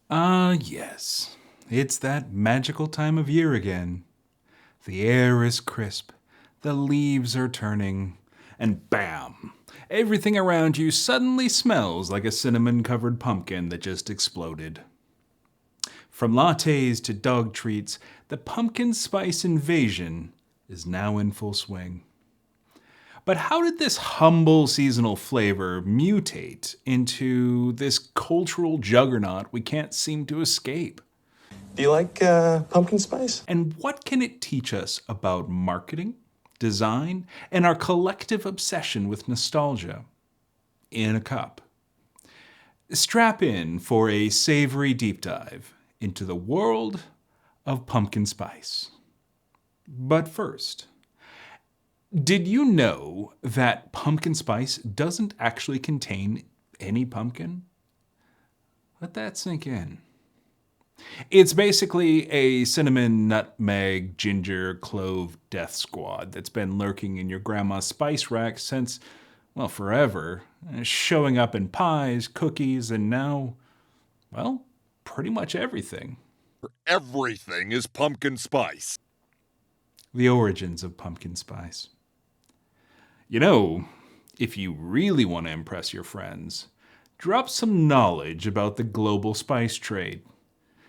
Ah, yes. It's that magical time of year again. The air is crisp, the leaves are turning, and bam! Everything around you suddenly smells like a cinnamon-covered pumpkin that just exploded. From lattes to dog treats, the pumpkin spice invasion is now in full swing. But how did this humble seasonal flavor mutate into this cultural juggernaut we can't seem to escape? Do you like pumpkin spice? And what can it teach us about marketing, design, and our collective obsession with nostalgia in a cup? Strap in for a savory deep dive into the world of pumpkin spice. But first, did you know that pumpkin spice doesn't actually contain any pumpkin? Let that sink in. It's basically a cinnamon, nutmeg, ginger, clove death squad that's been lurking in your grandma's spice rack since, well, forever, showing up in pies, cookies, and now, well, pretty much everything. Everything is pumpkin spice. The origins of pumpkin spice. You know, if you really want to impress your friends, drop some knowledge about the global spice trade.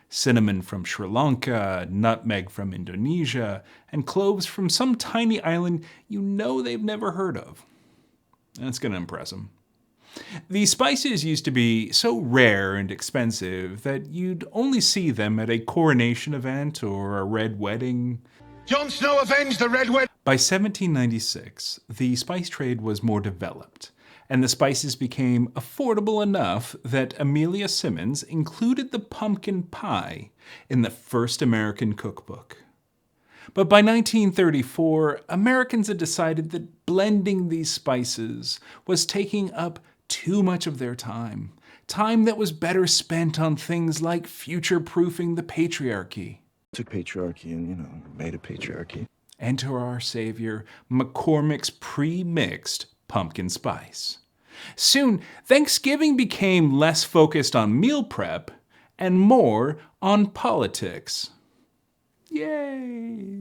Cinnamon from Sri Lanka, nutmeg from Indonesia, and cloves from some tiny island you know they've never heard of. That's going to impress them. These spices used to be so rare and expensive that you'd only see them at a coronation event or a red wedding. Jon Snow avenged the Red Wedding. By 1796, the spice trade was more developed, and the spices became affordable enough that Amelia Simmons included the pumpkin pie in the first American cookbook. But by 1934, Americans had decided that blending these spices was taking up too much of their time that was better spent on things like future-proofing the patriarchy. Took patriarchy and, made a patriarchy. Enter our savior, McCormick's pre-mixed pumpkin spice. Soon, Thanksgiving became less focused on meal prep and more on politics. Yay!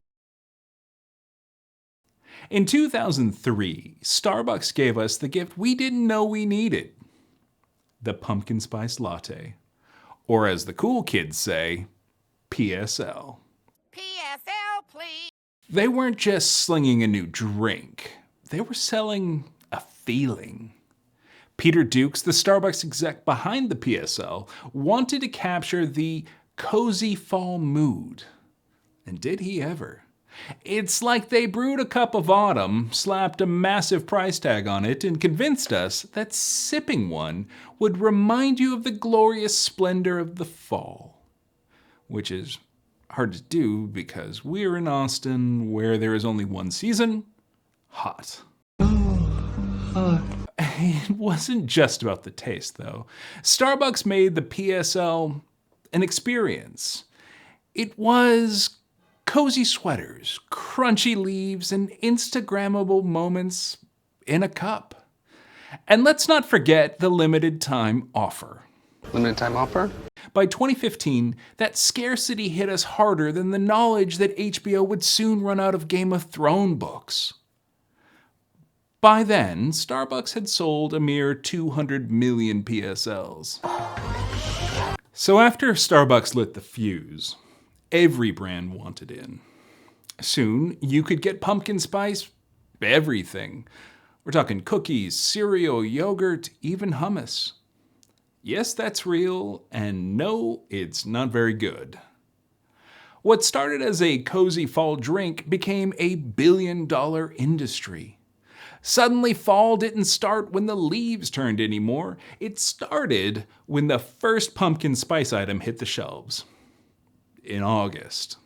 In 2003, Starbucks gave us the gift we didn't know we needed. The pumpkin spice latte. Or as the cool kids say, PSL. PSL, please. They weren't just slinging a new drink. They were selling a feeling. Peter Dukes, the Starbucks exec behind the PSL, wanted to capture the cozy fall mood. And did he ever? It's like they brewed a cup of autumn, slapped a massive price tag on it, and convinced us that sipping one would remind you of the glorious splendor of the fall. Which is hard to do because we're in Austin where there is only one season, hot. It wasn't just about the taste, though. Starbucks made the PSL an experience. It was cozy sweaters, crunchy leaves, and Instagrammable moments in a cup. And let's not forget the limited time offer. Limited time offer? By 2015, that scarcity hit us harder than the knowledge that HBO would soon run out of Game of Thrones books. By then, Starbucks had sold a mere 200 million PSLs. So after Starbucks lit the fuse, every brand wanted in. Soon, you could get pumpkin spice everything. We're talking cookies, cereal, yogurt, even hummus. Yes, that's real, and no, it's not very good. What started as a cozy fall drink became a billion-dollar industry. Suddenly, fall didn't start when the leaves turned anymore. It started when the first pumpkin spice item hit the shelves. In August.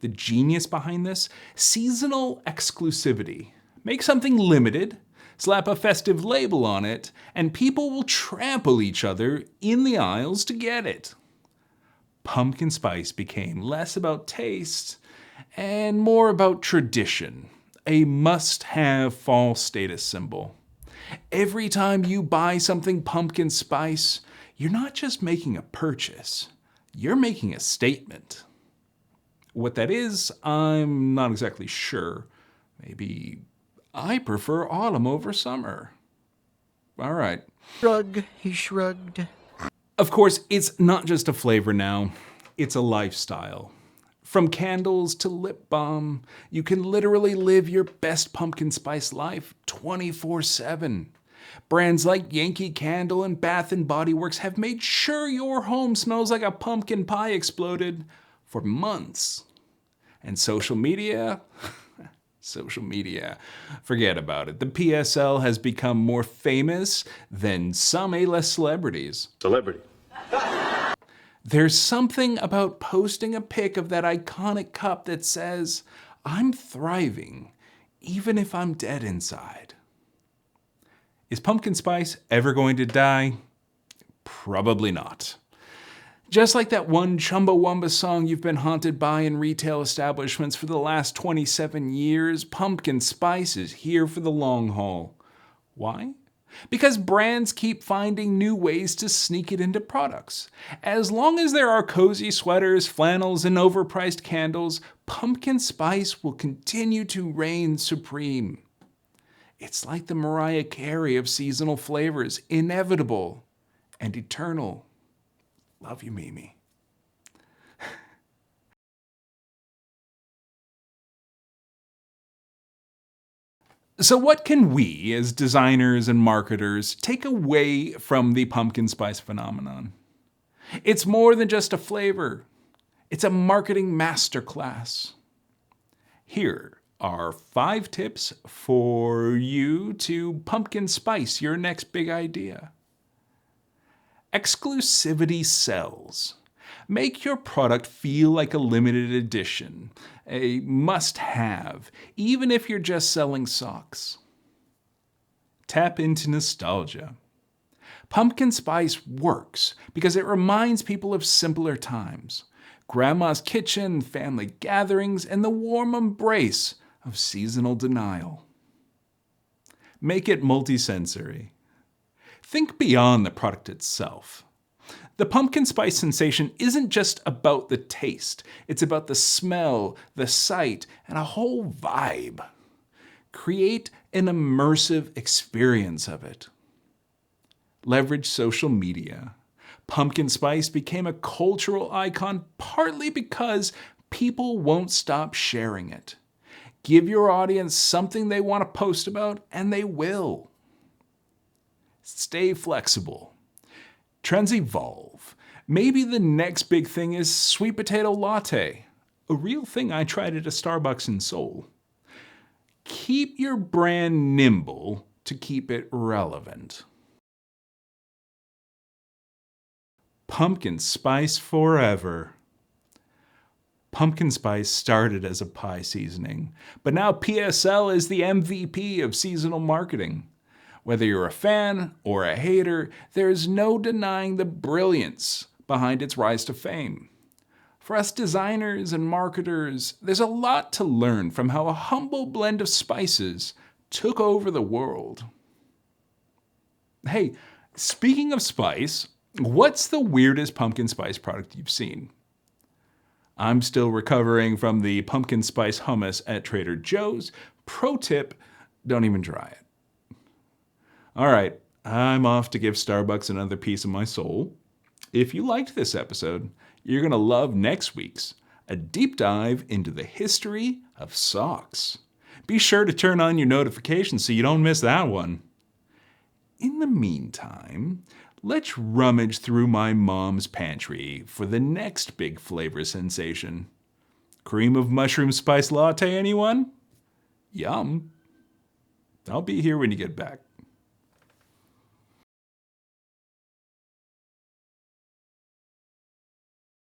The genius behind this? Seasonal exclusivity. Make something limited, slap a festive label on it, and people will trample each other in the aisles to get it. Pumpkin spice became less about taste and more about tradition, a must-have fall status symbol. Every time you buy something pumpkin spice, you're not just making a purchase, you're making a statement. What that is, I'm not exactly sure. Maybe I prefer autumn over summer. All right. Shrug, he shrugged. Of course, it's not just a flavor now, it's a lifestyle. From candles to lip balm, you can literally live your best pumpkin spice life 24/7. Brands like Yankee Candle and Bath & Body Works have made sure your home smells like a pumpkin pie exploded for months. And social media? Social media. Forget about it. The PSL has become more famous than some A-list celebrities. Celebrity. There's something about posting a pic of that iconic cup that says, "I'm thriving, even if I'm dead inside." Is pumpkin spice ever going to die? Probably not. Just like that one Chumbawamba song you've been haunted by in retail establishments for the last 27 years, pumpkin spice is here for the long haul. Why? Because brands keep finding new ways to sneak it into products. As long as there are cozy sweaters, flannels, and overpriced candles, pumpkin spice will continue to reign supreme. It's like the Mariah Carey of seasonal flavors, inevitable and eternal. Love you, Mimi. So what can we, as designers and marketers, take away from the pumpkin spice phenomenon? It's more than just a flavor. It's a marketing masterclass. Here are 5 tips for you to pumpkin spice your next big idea. Exclusivity sells. Make your product feel like a limited edition, a must-have, even if you're just selling socks. Tap into nostalgia. Pumpkin spice works because it reminds people of simpler times, grandma's kitchen, family gatherings, and the warm embrace of seasonal denial. Make it multisensory. Think beyond the product itself. The pumpkin spice sensation isn't just about the taste. It's about the smell, the sight, and a whole vibe. Create an immersive experience of it. Leverage social media. Pumpkin spice became a cultural icon partly because people won't stop sharing it. Give your audience something they want to post about, and they will. Stay flexible. Trends evolve. Maybe the next big thing is sweet potato latte, a real thing I tried at a Starbucks in Seoul. Keep your brand nimble to keep it relevant. Pumpkin spice forever. Pumpkin spice started as a pie seasoning, but now PSL is the MVP of seasonal marketing. Whether you're a fan or a hater, there is no denying the brilliance behind its rise to fame. For us designers and marketers, there's a lot to learn from how a humble blend of spices took over the world. Hey, speaking of spice, what's the weirdest pumpkin spice product you've seen? I'm still recovering from the pumpkin spice hummus at Trader Joe's. Pro tip, don't even try it. All right, I'm off to give Starbucks another piece of my soul. If you liked this episode, you're going to love next week's, a deep dive into the history of socks. Be sure to turn on your notifications so you don't miss that one. In the meantime, let's rummage through my mom's pantry for the next big flavor sensation. Cream of mushroom spice latte, anyone? Yum. I'll be here when you get back.